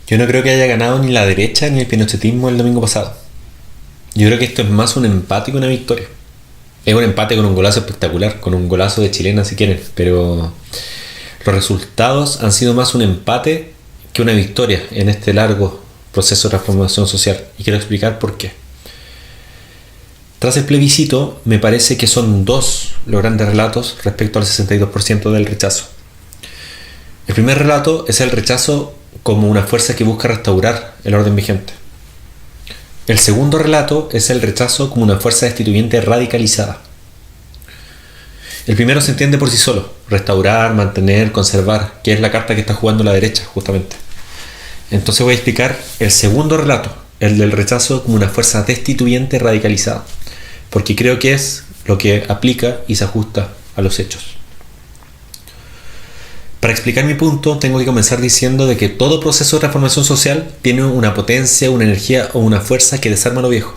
Yo no creo que haya ganado ni la derecha ni el pinochetismo el domingo pasado. Yo creo que esto es más un empate que una victoria. Es un empate con un golazo espectacular, con un golazo de chilena si quieren, pero los resultados han sido más un empate que una victoria en este largo proceso de transformación social. Y quiero explicar por qué. Tras el plebiscito, me parece que son dos los grandes relatos respecto al 62% del rechazo. El primer relato es el rechazo como una fuerza que busca restaurar el orden vigente. El segundo relato es el rechazo como una fuerza destituyente radicalizada. El primero se entiende por sí solo: restaurar, mantener, conservar, que es la carta que está jugando la derecha, justamente. Entonces voy a explicar el segundo relato, el del rechazo como una fuerza destituyente radicalizada, porque creo que es lo que aplica y se ajusta a los hechos. Para explicar mi punto, tengo que comenzar diciendo de que todo proceso de transformación social tiene una potencia, una energía o una fuerza que desarma lo viejo.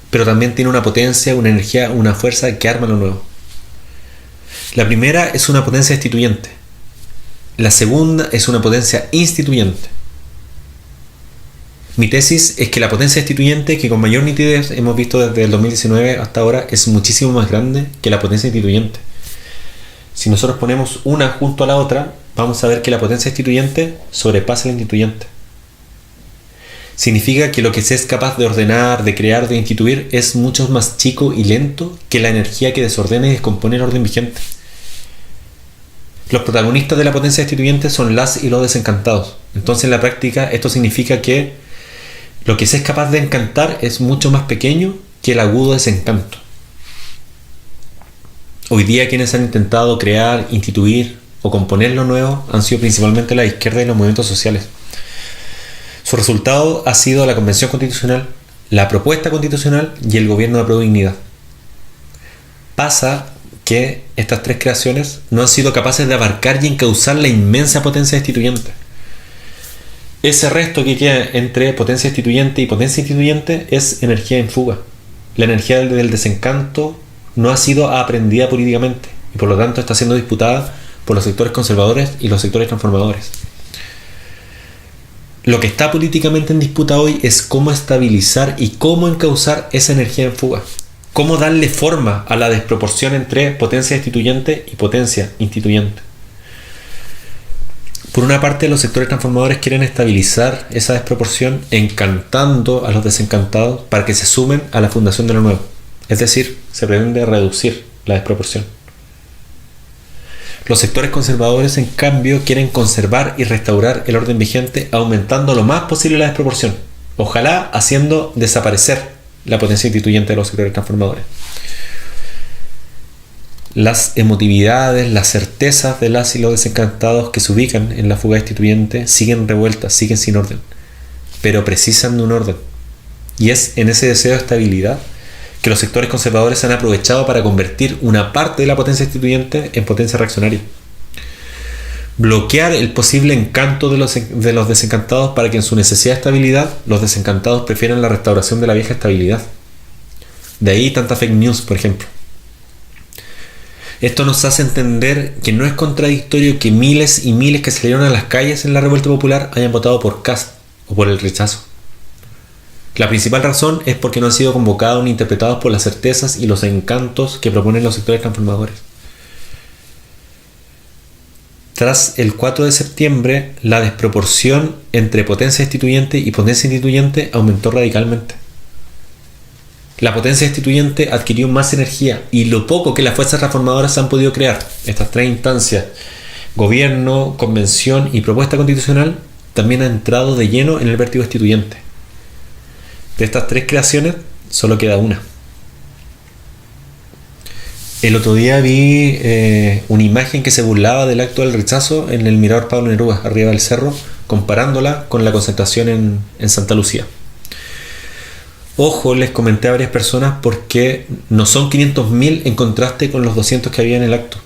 Pero también tiene una potencia, una energía, una fuerza que arma lo nuevo. La primera es una potencia destituyente. La segunda es una potencia instituyente. Mi tesis es que la potencia destituyente, que con mayor nitidez hemos visto desde el 2019 hasta ahora, es muchísimo más grande que la potencia instituyente. Si nosotros ponemos una junto a la otra, vamos a ver que la potencia instituyente sobrepasa a la instituyente. Significa que lo que se es capaz de ordenar, de crear, de instituir es mucho más chico y lento que la energía que desordena y descompone el orden vigente. Los protagonistas de la potencia destituyente son las y los desencantados. Entonces en la práctica esto significa que lo que se es capaz de encantar es mucho más pequeño que el agudo desencanto. Hoy día quienes han intentado crear, instituir o componer lo nuevo han sido principalmente la izquierda y los movimientos sociales. Su resultado ha sido la Convención Constitucional, la propuesta constitucional y el gobierno de Apruebo Dignidad. Pasa que estas tres creaciones no han sido capaces de abarcar y encauzar la inmensa potencia destituyente. Ese resto que queda entre potencia destituyente y potencia instituyente es energía en fuga. La energía del desencanto no ha sido aprendida políticamente y por lo tanto está siendo disputada por los sectores conservadores y los sectores transformadores. Lo que está políticamente en disputa hoy es cómo estabilizar y cómo encauzar esa energía en fuga. Cómo darle forma a la desproporción entre potencia destituyente y potencia instituyente. Por una parte, los sectores transformadores quieren estabilizar esa desproporción encantando a los desencantados para que se sumen a la fundación de lo nuevo. Es decir, se pretende reducir la desproporción. Los sectores conservadores, en cambio, quieren conservar y restaurar el orden vigente, aumentando lo más posible la desproporción, ojalá haciendo desaparecer la potencia instituyente de los sectores transformadores. Las emotividades, las certezas de las y los desencantados que se ubican en la fuga destituyente siguen revueltas, siguen sin orden, pero precisan de un orden. Y es en ese deseo de estabilidad que los sectores conservadores han aprovechado para convertir una parte de la potencia instituyente en potencia reaccionaria. Bloquear el posible encanto de los desencantados para que en su necesidad de estabilidad los desencantados prefieran la restauración de la vieja estabilidad. De ahí tanta fake news, por ejemplo. Esto nos hace entender que no es contradictorio que miles y miles que salieron a las calles en la revuelta popular hayan votado por Kast o por el rechazo. La principal razón es porque no han sido convocados ni interpretados por las certezas y los encantos que proponen los sectores transformadores. Tras el 4 de septiembre, la desproporción entre potencia destituyente y potencia instituyente aumentó radicalmente. La potencia destituyente adquirió más energía y lo poco que las fuerzas transformadoras han podido crear, estas tres instancias, gobierno, convención y propuesta constitucional, también ha entrado de lleno en el vértigo destituyente. De estas tres creaciones, solo queda una. El otro día vi una imagen que se burlaba del acto del rechazo en el Mirador Pablo Neruda, arriba del cerro, comparándola con la concentración en Santa Lucía. Ojo, les comenté a varias personas porque no son 500.000 en contraste con los 200 que había en el acto,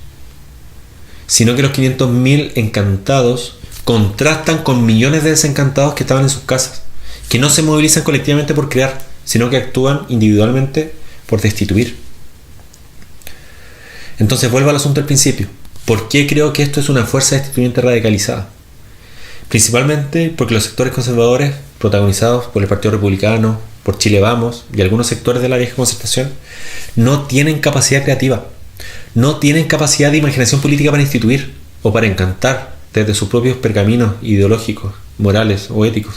sino que los 500.000 encantados contrastan con millones de desencantados que estaban en sus casas, que no se movilizan colectivamente por crear, sino que actúan individualmente por destituir. Entonces vuelvo al asunto del principio. ¿Por qué creo que esto es una fuerza destituyente radicalizada? Principalmente porque los sectores conservadores, protagonizados por el Partido Republicano, por Chile Vamos y algunos sectores de la vieja concertación, no tienen capacidad creativa, no tienen capacidad de imaginación política para instituir o para encantar desde sus propios pergaminos ideológicos, morales o éticos.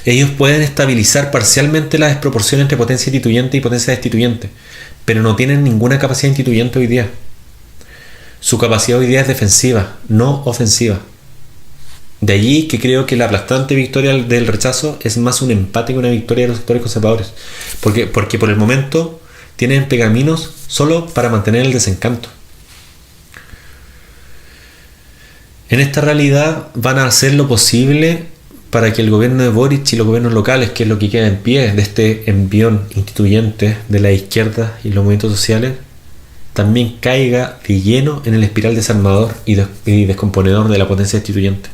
Ellos pueden estabilizar parcialmente la desproporción entre potencia instituyente y potencia destituyente, pero no tienen ninguna capacidad instituyente hoy día. Su capacidad hoy día es defensiva, no ofensiva. De allí que creo que la aplastante victoria del rechazo es más un empate que una victoria de los sectores conservadores. Porque por el momento tienen pergaminos solo para mantener el desencanto. En esta realidad van a hacer lo posible para que el gobierno de Boric y los gobiernos locales, que es lo que queda en pie de este envión instituyente de la izquierda y los movimientos sociales, también caiga de lleno en el espiral desarmador y descomponedor de la potencia destituyente.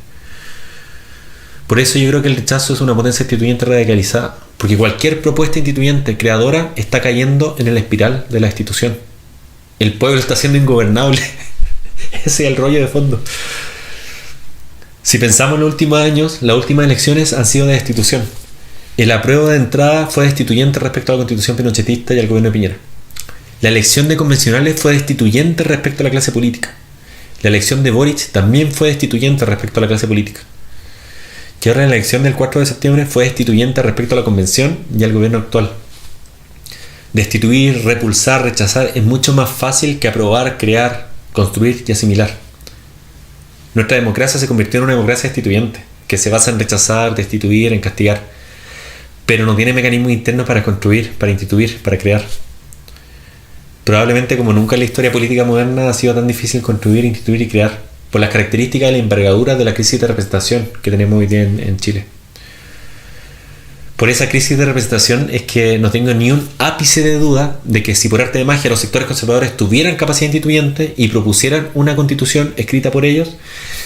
Por eso yo creo que el rechazo es una potencia instituyente radicalizada, porque cualquier propuesta instituyente creadora está cayendo en el espiral de la institución. El pueblo está siendo ingobernable. Ese es el rollo de fondo. Si pensamos en los últimos años, las últimas elecciones han sido de destitución. El apruebo de entrada fue destituyente respecto a la constitución pinochetista y al gobierno de Piñera. La elección de convencionales fue destituyente respecto a la clase política. La elección de Boric también fue destituyente respecto a la clase política. Que ahora la elección del 4 de septiembre fue destituyente respecto a la convención y al gobierno actual. Destituir, repulsar, rechazar es mucho más fácil que aprobar, crear, construir y asimilar. Nuestra democracia se convirtió en una democracia destituyente, que se basa en rechazar, destituir, en castigar, pero no tiene mecanismos internos para construir, para instituir, para crear. Probablemente como nunca en la historia política moderna ha sido tan difícil construir, instituir y crear, por las características y la envergadura de la crisis de representación que tenemos hoy día en Chile. Por esa crisis de representación es que no tengo ni un ápice de duda de que si por arte de magia los sectores conservadores tuvieran capacidad instituyente y propusieran una constitución escrita por ellos,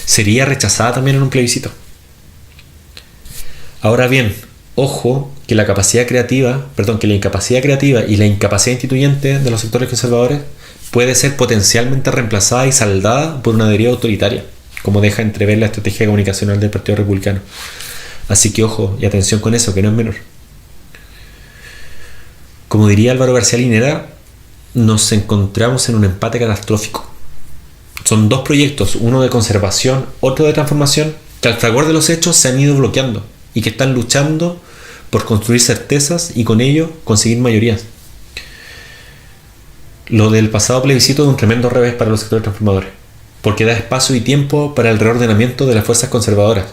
sería rechazada también en un plebiscito. Ahora bien, ojo que la incapacidad creativa y la incapacidad instituyente de los sectores conservadores puede ser potencialmente reemplazada y saldada por una deriva autoritaria, como deja entrever la estrategia comunicacional del Partido Republicano. Así que ojo y atención con eso, que no es menor. Como diría Álvaro García Linera, nos encontramos en un empate catastrófico. Son dos proyectos, uno de conservación, otro de transformación, que al fragor de los hechos se han ido bloqueando y que están luchando por construir certezas y con ello conseguir mayorías. Lo del pasado plebiscito es un tremendo revés para los sectores transformadores, porque da espacio y tiempo para el reordenamiento de las fuerzas conservadoras.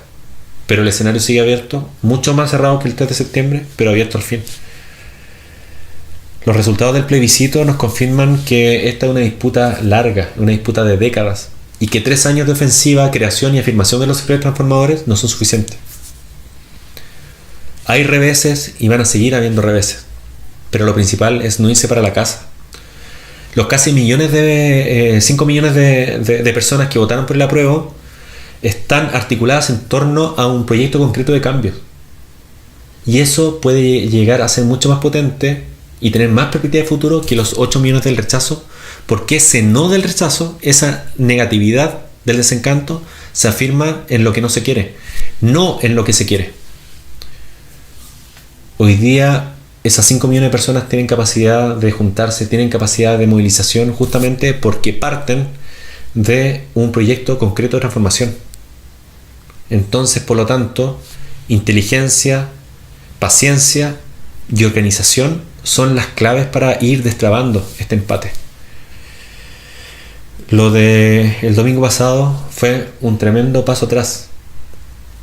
Pero el escenario sigue abierto, mucho más cerrado que el 3 de septiembre, pero abierto al fin. Los resultados del plebiscito nos confirman que esta es una disputa larga, una disputa de décadas, y que 3 años de ofensiva, creación y afirmación de los sectores transformadores no son suficientes. Hay reveses y van a seguir habiendo reveses, pero lo principal es no irse para la casa. Los casi 5 millones de personas que votaron por el apruebo están articuladas en torno a un proyecto concreto de cambios. Y eso puede llegar a ser mucho más potente y tener más perspectiva de futuro que los 8 millones del rechazo, porque ese no del rechazo, esa negatividad del desencanto, se afirma en lo que no se quiere, no en lo que se quiere. Hoy día esas 5 millones de personas tienen capacidad de juntarse, tienen capacidad de movilización justamente porque parten de un proyecto concreto de transformación. Entonces, por lo tanto, inteligencia, paciencia y organización son las claves para ir destrabando este empate. Lo del domingo pasado fue un tremendo paso atrás,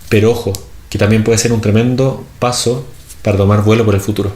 pero ojo, que también puede ser un tremendo paso para tomar vuelo por el futuro.